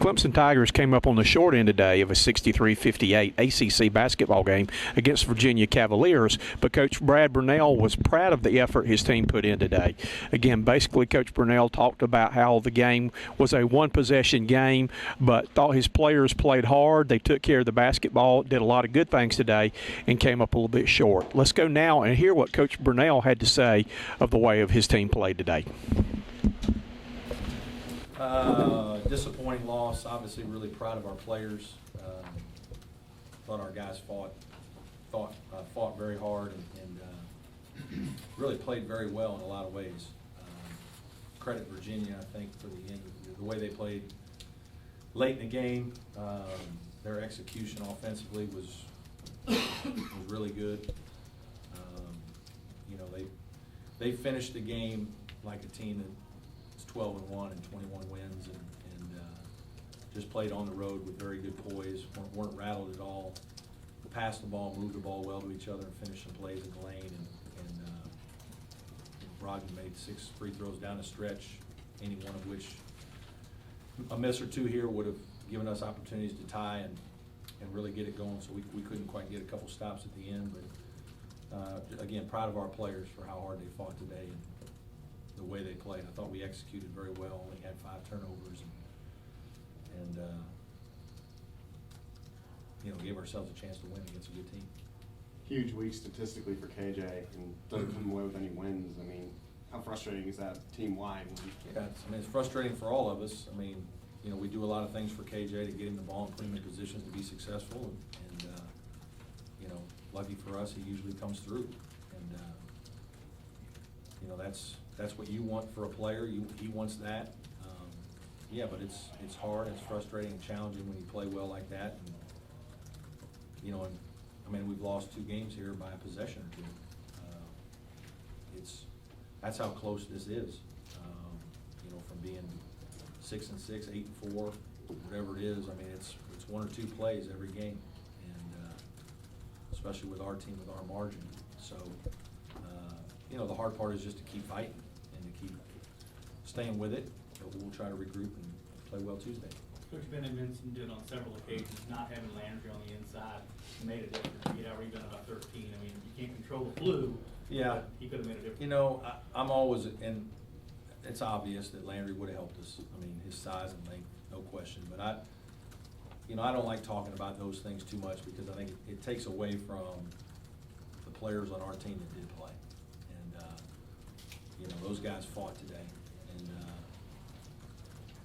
Clemson Tigers came up on the short end today of a 63-58 ACC basketball game against Virginia Cavaliers, but Coach Brad Brownell was proud of the effort his team put in today. Again, basically Coach Brownell talked about how the game was a one-possession game, but thought his players played hard. They took care of the basketball, did a lot of good things today, and came up a little bit short. Let's go now and hear what Coach Brownell had to say of the way of his team played today. Disappointing loss. Obviously, really proud of our players. Thought our guys fought very hard and really played very well in a lot of ways. Credit Virginia, I think, for the way they played late in the game. Their execution offensively was really good. You know, they finished the game like a team that's 12-1 and 21 wins, and just played on the road with very good poise. weren't rattled at all. Passed the ball, moved the ball well to each other, and finished some plays in the lane. And Brogdon made 6 free throws down the stretch, any one of which a miss or two here would have given us opportunities to tie and really get it going. So we couldn't quite get a couple stops at the end, but again, proud of our players for how hard they fought today and the way they played. I thought we executed very well. Only had 5 turnovers and you know, gave ourselves a chance to win against a good team. Huge week statistically for KJ and doesn't come away with any wins. I mean, how frustrating is that team-wide? Yeah, it's frustrating for all of us. I mean, you know, we do a lot of things for KJ to get him the ball and put him in positions to be successful. And you know, lucky for us, he usually comes through. And you know, that's what you want for a player. He wants that. Yeah, but it's hard, it's frustrating and challenging when you play well like that. And, you know, I mean, we've lost 2 games here by a possession or 2. That's how close this is. You know, from being 6-6, 8-4, whatever it is. I mean, it's 1 or 2 plays every game, and especially with our team, with our margin. So, you know, the hard part is just to keep fighting and to keep staying with it. But we'll try to regroup and play well Tuesday. Coach Bennett mentioned it on several occasions, not having Landry on the inside made a difference. He had already done about 13. I mean, you can't control the flu. Yeah. He could have made a difference. You know, I'm always, and it's obvious that Landry would have helped us. I mean, his size and length, no question. But you know, I don't like talking about those things too much because I think it takes away from the players on our team that did play. And, you know, those guys fought today. And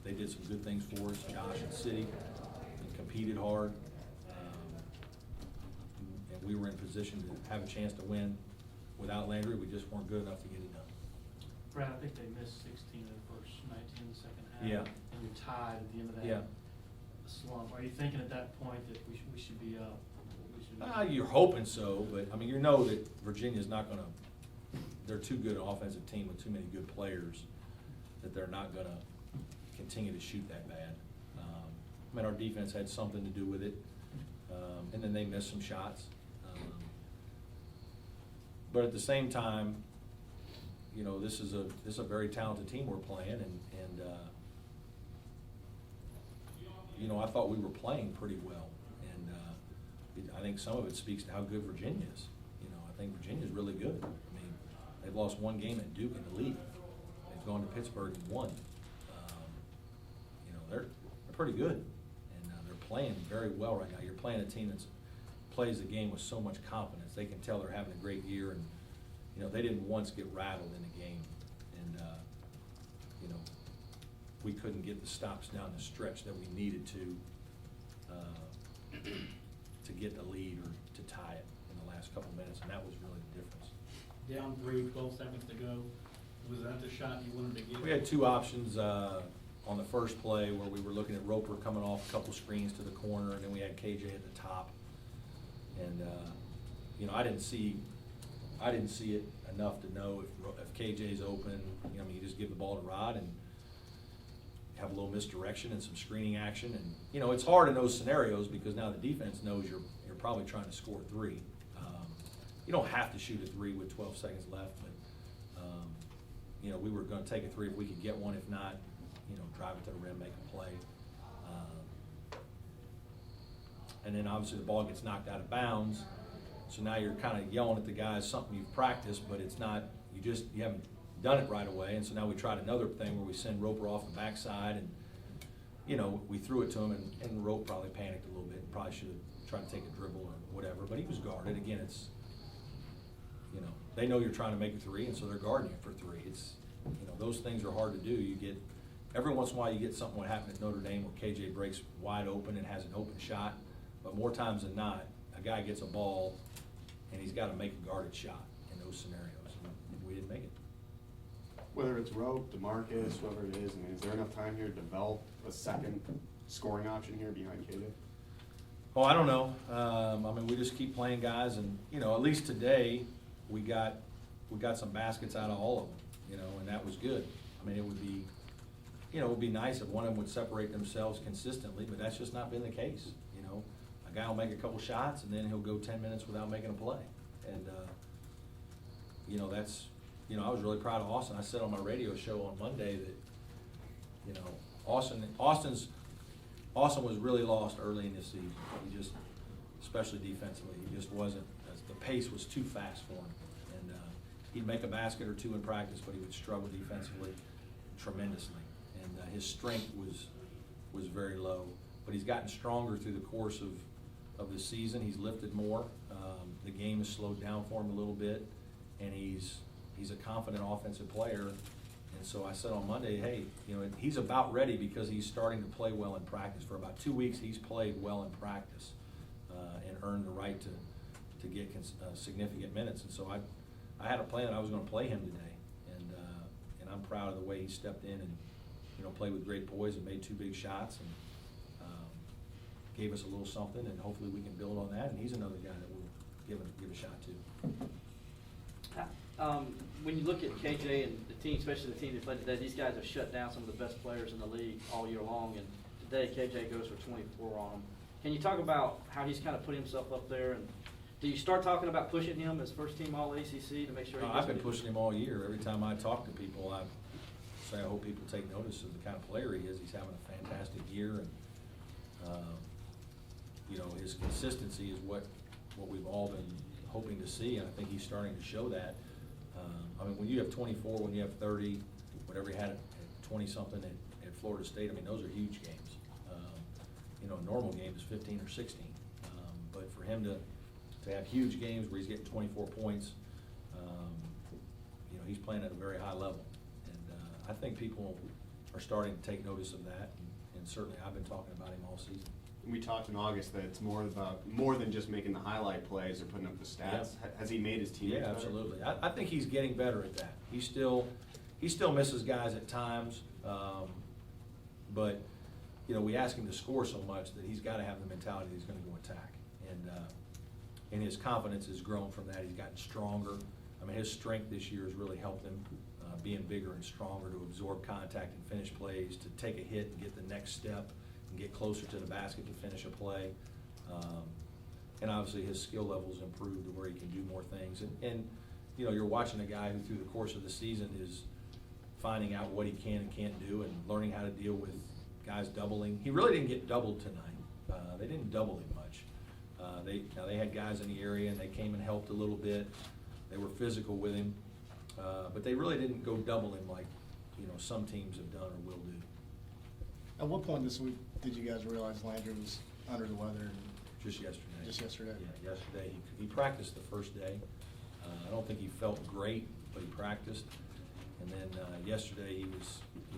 they did some good things for us, Josh and City, and competed hard. And we were in position to have a chance to win. Without Landry, we just weren't good enough to get it done. Brad, I think they missed 16 in the first, 19 in the second half. Yeah. And you're tied at the end of that slump. Are you thinking at that point that we should be up? You're hoping so, but I mean, you know that Virginia's not going to. They're too good an offensive team with too many good players that they're not going to continue to shoot that bad. I mean, our defense had something to do with it, and then they missed some shots. But at the same time, you know, this is a very talented team we're playing, and you know, I thought we were playing pretty well, and I think some of it speaks to how good Virginia is. You know, I think Virginia's really good. I mean, they've lost 1 game at Duke in the league. They've gone to Pittsburgh and won. You know, they're pretty good, and they're playing very well right now. You're playing a team that plays the game with so much confidence. They can tell they're having a great year, and you know, they didn't once get rattled in the game, and you know, we couldn't get the stops down the stretch that we needed to get the lead or to tie it in the last couple minutes, and that was really the difference. Down 3, 12 seconds to go. Was that the shot you wanted to get? We had 2 options on the first play where we were looking at Roper coming off a couple screens to the corner, and then we had KJ at the top. And you know, I didn't see it enough to know if KJ's open. You know, I mean, you just give the ball to Rod and have a little misdirection and some screening action. And you know, it's hard in those scenarios because now the defense knows you're probably trying to score 3. You don't have to shoot a 3 with 12 seconds left, but you know, we were going to take a 3 if we could get one. If not, you know, drive it to the rim, make a play. and then obviously the ball gets knocked out of bounds. So now you're kind of yelling at the guys something you've practiced, but it's not, you haven't done it right away. And so now we tried another thing where we send Roper off the backside, and, you know, we threw it to him, and Rope probably panicked a little bit, and probably should have tried to take a dribble or whatever, but he was guarded. Again, it's, you know, they know you're trying to make a three, and so they're guarding you for three. It's, you know, those things are hard to do. You get, every once in a while you get something what happened at Notre Dame where KJ breaks wide open and has an open shot, but more times than not, a guy gets a ball and he's got to make a guarded shot in those scenarios, and we didn't make it. Whether it's Rope, DeMarcus, whoever it is, I mean, is there enough time here to develop a second scoring option here behind KJ? Oh, I don't know. I mean, we just keep playing guys, and, you know, at least today, we got some baskets out of all of them, you know, and that was good. I mean, it would be, you know, it would be nice if one of them would separate themselves consistently, but that's just not been the case, you know. A guy will make a couple shots, and then he'll go 10 minutes without making a play. And, you know, that's, you know, I was really proud of Austin. I said on my radio show on Monday that, you know, Austin was really lost early in this season. He just, especially defensively, he just wasn't, the pace was too fast for him. And he'd make a basket or two in practice, but he would struggle defensively tremendously. And his strength was very low. But he's gotten stronger through the course of the season. He's lifted more. The game has slowed down for him a little bit, and he's a confident offensive player. And so I said on Monday, hey, you know, he's about ready because he's starting to play well in practice. For about 2 weeks, he's played well in practice and earned the right to get significant minutes. And so I had a plan that I was going to play him today, and I'm proud of the way he stepped in and, you know, played with great poise and made 2 big shots and gave us a little something, and hopefully we can build on that. And he's another guy that we'll give a shot to. When you look at KJ and the team, especially the team that played today, these guys have shut down some of the best players in the league all year long, and today KJ goes for 24 on them. Can you talk about how he's kind of put himself up there, and do you start talking about pushing him as first team All ACC to make sure? I've been pushing him all year. Every time I talk to people, I say I hope people take notice of the kind of player he is. He's having a fantastic year, and you know, his consistency is what we've all been hoping to see, and I think he's starting to show that. I mean, when you have 24, when you have 30, whatever he had at 20-something at Florida State, I mean, those are huge games. You know, a normal game is 15 or 16. But for him to have huge games where he's getting 24 points, you know, he's playing at a very high level. And I think people are starting to take notice of that, and certainly I've been talking about him all season. We talked in August that it's more than just making the highlight plays or putting up the stats. Yeah. Has he made his teammates better? Absolutely. I think he's getting better at that. He still misses guys at times, but you know, we ask him to score so much that he's got to have the mentality that he's going to go attack, and his confidence has grown from that. He's gotten stronger. I mean, his strength this year has really helped him, being bigger and stronger to absorb contact and finish plays, to take a hit and get the next step and get closer to the basket to finish a play. And obviously his skill level's improved to where he can do more things. And you know, you're watching a guy who through the course of the season is finding out what he can and can't do and learning how to deal with guys doubling. He really didn't get doubled tonight. They didn't double him much. They had guys in the area and they came and helped a little bit. They were physical with him, but they really didn't go double him like, you know, some teams have done or will do. At what point this week did you guys realize Landry was under the weather? Just yesterday. Just yesterday? Yeah, yesterday. He practiced the first day. I don't think he felt great, but he practiced. And then yesterday he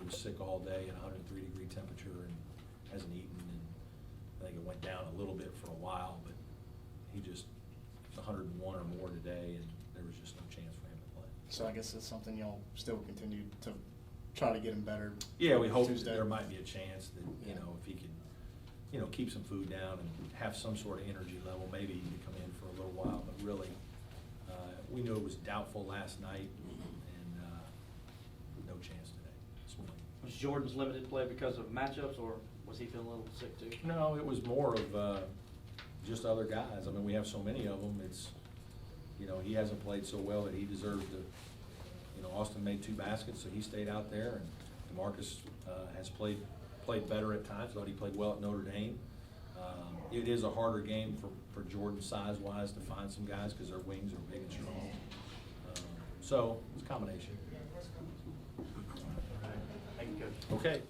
was sick all day at 103-degree temperature and hasn't eaten. And I think it went down a little bit for a while, but he just was 101 or more today, and there was just no chance for him to play. So I guess it's something y'all still continue to try to get him better. Yeah, we hope that Tuesday. there might be a chance that, you know, if he can, you know, keep some food down and have some sort of energy level, maybe he could come in for a little while. But really, we knew it was doubtful last night, and no chance today, this morning. Was Jordan's limited play because of matchups, or was he feeling a little sick too? No, it was more of just other guys. I mean, we have so many of them. It's, you know, he hasn't played so well that he deserves to. You know, Austin made 2 baskets, so he stayed out there, and DeMarcus has played better at times. Thought he played well at Notre Dame. It is a harder game for Jordan size-wise to find some guys because their wings are big and strong. So it's a combination. Thank you, Coach. Okay.